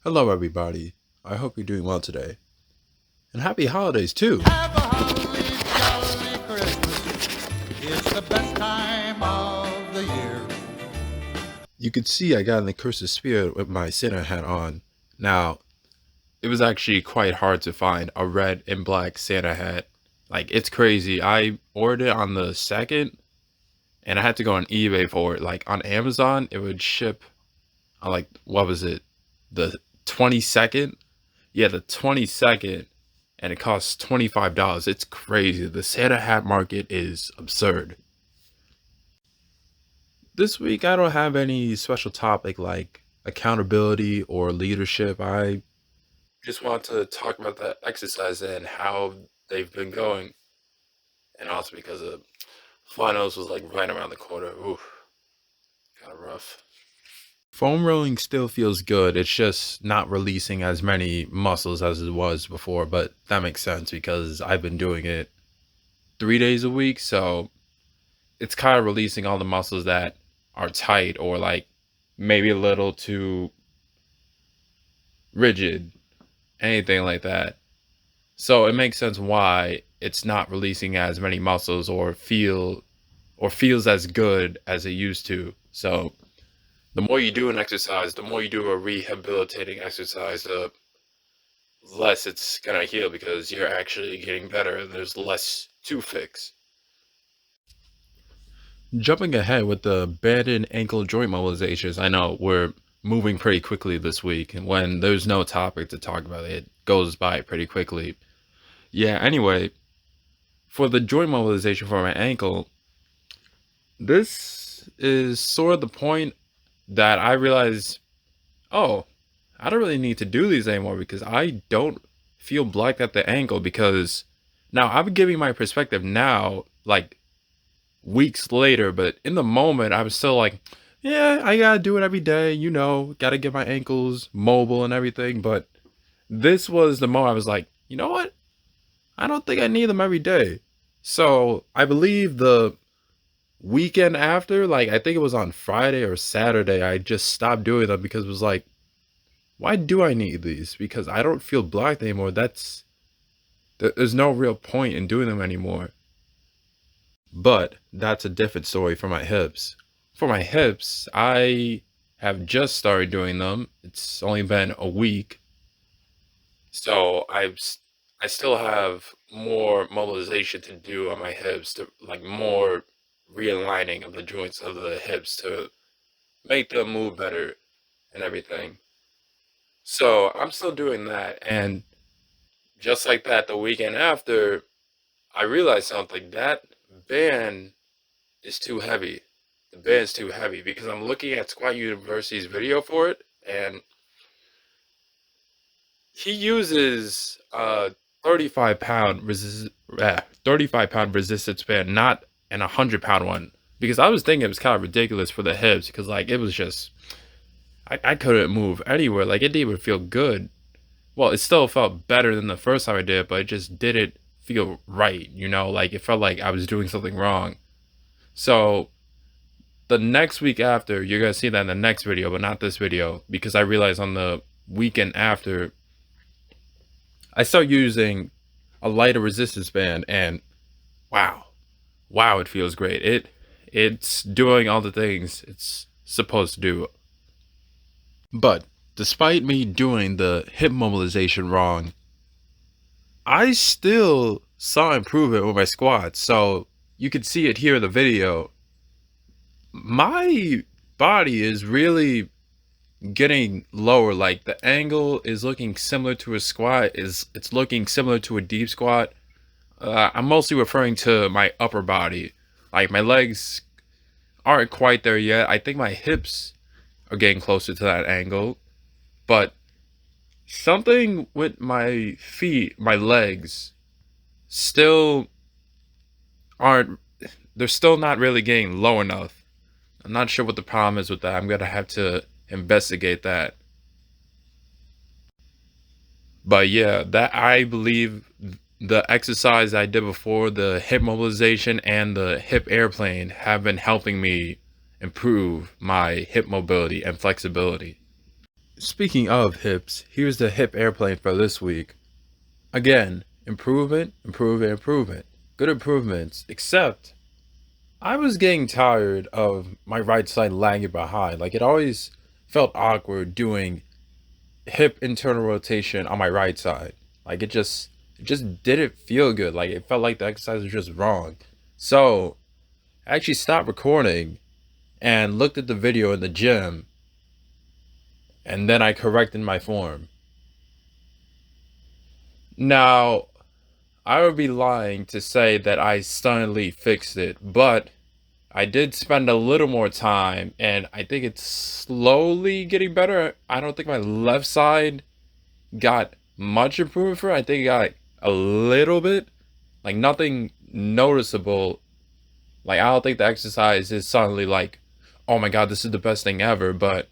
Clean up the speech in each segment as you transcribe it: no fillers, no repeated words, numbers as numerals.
Hello, everybody. I hope you're doing well today. And happy holidays, too. Have a holly jolly Christmas. It's the best time of the year. You could see I got in the Curse spirit with my Santa hat on. Now, it was actually quite hard to find a red and black Santa hat. Like, it's crazy. I ordered it on the 2nd, and I had to go on eBay for it. Like, on Amazon, it would ship on, like, what was it? The 22nd? Yeah, the 22nd. And it costs $25. It's crazy. The Santa hat market is absurd. This week, I don't have any special topic like accountability or leadership. I just want to talk about the exercise and how they've been going. And also because the finals was like right around the corner. Ooh, kind of rough. Foam rolling still feels good. It's just not releasing as many muscles as it was before, but that makes sense because I've been doing it 3 days a week. So it's kind of releasing all the muscles that are tight or like maybe a little too rigid, anything like that. So it makes sense why it's not releasing as many muscles or feels as good as it used to. So the more you do an exercise, the more you do a rehabilitating exercise, the less it's gonna heal because you're actually getting better. There's less to fix. Jumping ahead with the band and ankle joint mobilizations, I know we're moving pretty quickly this week, and when there's no topic to talk about, it goes by pretty quickly. Yeah, anyway, for the joint mobilization for my ankle, this is sort of the point that I realized, oh, I don't really need to do these anymore because I don't feel black at the ankle because now I'm giving my perspective now, like weeks later, but in the moment I was still like, yeah, I gotta do it every day, gotta get my ankles mobile and everything. But this was the moment I was like, you know what? I don't think I need them every day. So I believe the weekend after, like I think it was on Friday or Saturday, I just stopped doing them because it was like, why do I need these? Because I don't feel black anymore. There's no real point in doing them anymore. But that's a different story for my hips. For my hips, I have just started doing them. It's only been a week. So I still have more mobilization to do on my hips to like more realigning of the joints of the hips to make them move better and everything. So I'm still doing that. And just like that, the weekend after, I realized something. That band is too heavy. The band's too heavy because I'm looking at Squat University's video for it, and he uses 35 pound resistance band, not an 100 pound one. Because I was thinking it was kind of ridiculous for the hips because like it was just I couldn't move anywhere. Like it didn't even feel good. Well, it still felt better than the first time I did it, but it just didn't feel right, like it felt like I was doing something wrong. So the next week after, you're gonna see that in the next video, but not this video, because I realized on the weekend after, I start using a lighter resistance band, and wow, wow, it feels great. It's doing all the things it's supposed to do. But despite me doing the hip mobilization wrong, I still saw improvement with my squats. So you can see it here in the video. My body is really getting lower. Like the angle is looking similar to a squat. It's looking similar to a deep squat. I'm mostly referring to my upper body. Like my legs aren't quite there yet. I think my hips are getting closer to that angle, but something with my feet, my legs, still aren't. They're still not really getting low enough. I'm not sure what the problem is with that. I'm gonna have to investigate that. But yeah, that I believe the exercise I did before, the hip mobilization and the hip airplane, have been helping me improve my hip mobility and flexibility. Speaking of hips, here's the hip airplane for this week. Again, improvement, improvement, improvement. Good improvements, except I was getting tired of my right side lagging behind. Like it always felt awkward doing hip internal rotation on my right side. Like it just didn't feel good. Like it felt like the exercise was just wrong. So I actually stopped recording and looked at the video in the gym, and then I corrected my form. Now, I would be lying to say that I suddenly fixed it, but I did spend a little more time, and I think it's slowly getting better. I don't think my left side got much improvement for it. I think it got like a little bit, like nothing noticeable. Like I don't think the exercise is suddenly like, oh my god, this is the best thing ever, but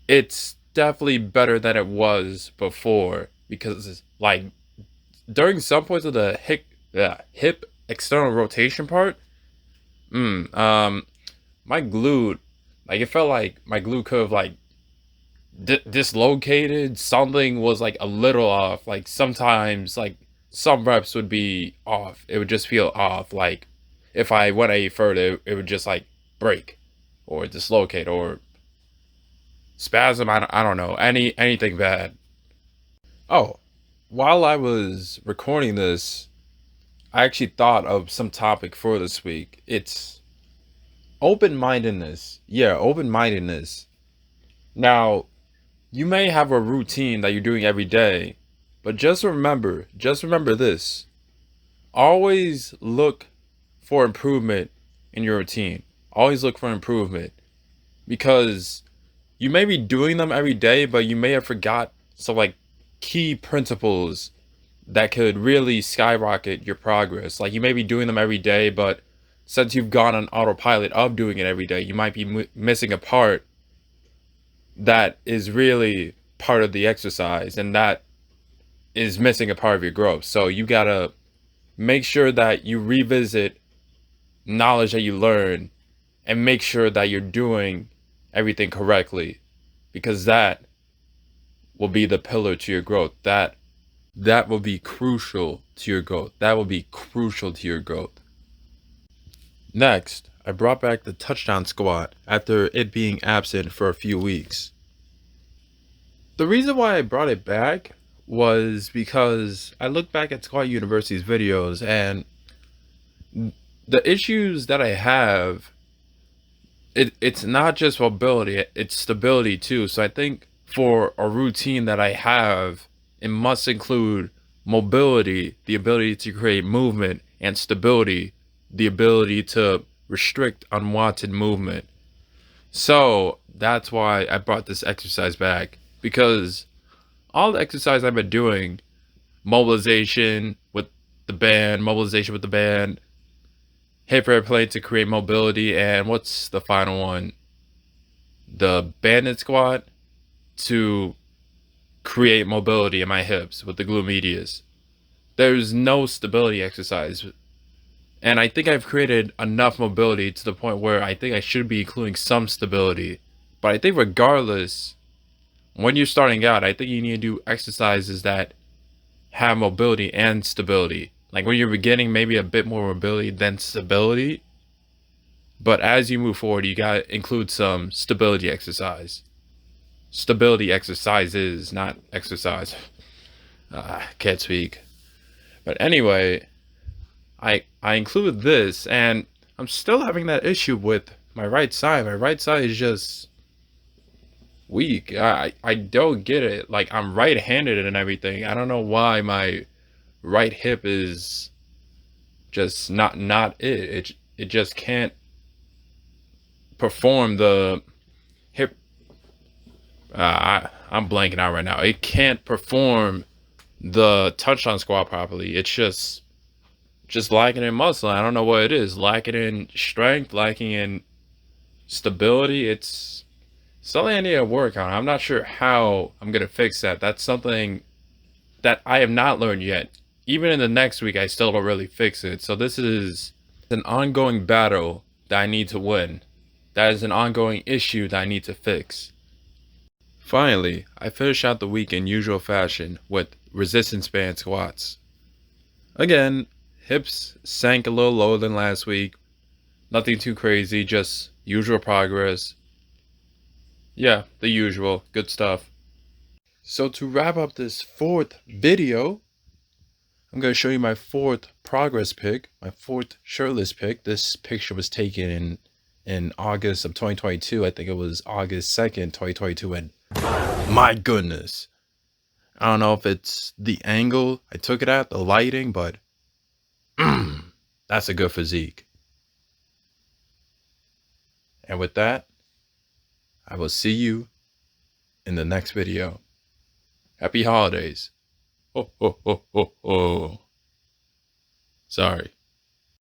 it's definitely better than it was before because like during some points of the hip external rotation part, my glute, like it felt like my glute could have like dislocated. Something was like a little off. Like sometimes, like some reps would be off. It would just feel off. Like if I went any further, it would just like break or dislocate or spasm. I don't know anything bad. Oh, while I was recording this, I actually thought of some topic for this week. It's open-mindedness. Yeah, open-mindedness. Now, you may have a routine that you're doing every day, but just remember this. Always look for improvement in your routine. Always look for improvement because you may be doing them every day, but you may have forgot some like key principles that could really skyrocket your progress. Like you may be doing them every day, but since you've gone on autopilot of doing it every day, you might be missing a part that is really part of the exercise, and that is missing a part of your growth. So you gotta make sure that you revisit knowledge that you learn and make sure that you're doing everything correctly, because that will be the pillar to your growth. That will be crucial to your growth. That will be crucial to your growth. Next, I brought back the touchdown squat after it being absent for a few weeks. The reason why I brought it back was because I looked back at Squat University's videos, and the issues that I have, it's not just mobility, it's stability too. So I think for a routine that I have, it must include mobility, the ability to create movement, and stability, the ability to restrict unwanted movement. So that's why I brought this exercise back, because all the exercise I've been doing, mobilization with the band, hip airplane to create mobility, and what's the final one? The banded squat to create mobility in my hips with the glute medius. There's no stability exercise. And I think I've created enough mobility to the point where I think I should be including some stability. But I think regardless, when you're starting out, I think you need to do exercises that have mobility and stability. Like when you're beginning, maybe a bit more mobility than stability. But as you move forward, you gotta include some stability exercise. Stability exercises, not exercise. Can't speak. But anyway, I included this, and I'm still having that issue with my right side. My right side is just weak. I don't get it. Like I'm right-handed and everything. I don't know why my right hip is just not it. It just can't perform the hip. I'm blanking out right now. It can't perform the touchdown squat properly. It's just lacking in muscle. I don't know what it is. Lacking in strength, lacking in stability. It's something I need to work on. I'm not sure how I'm gonna fix that. That's something that I have not learned yet. Even in the next week, I still don't really fix it. So this is an ongoing battle that I need to win. That is an ongoing issue that I need to fix. Finally, I finished out the week in usual fashion with resistance band squats. Again, hips sank a little lower than last week. Nothing too crazy, just usual progress. Yeah, the usual. Good stuff. So to wrap up this fourth video, I'm going to show you my fourth progress pic, my fourth shirtless pic. This picture was taken in August of 2022. I think it was August 2nd, 2022. And my goodness, I don't know if it's the angle I took it at, the lighting, but that's a good physique. And with that, I will see you in the next video. Happy holidays. Oh, oh, oh, oh, oh. Sorry.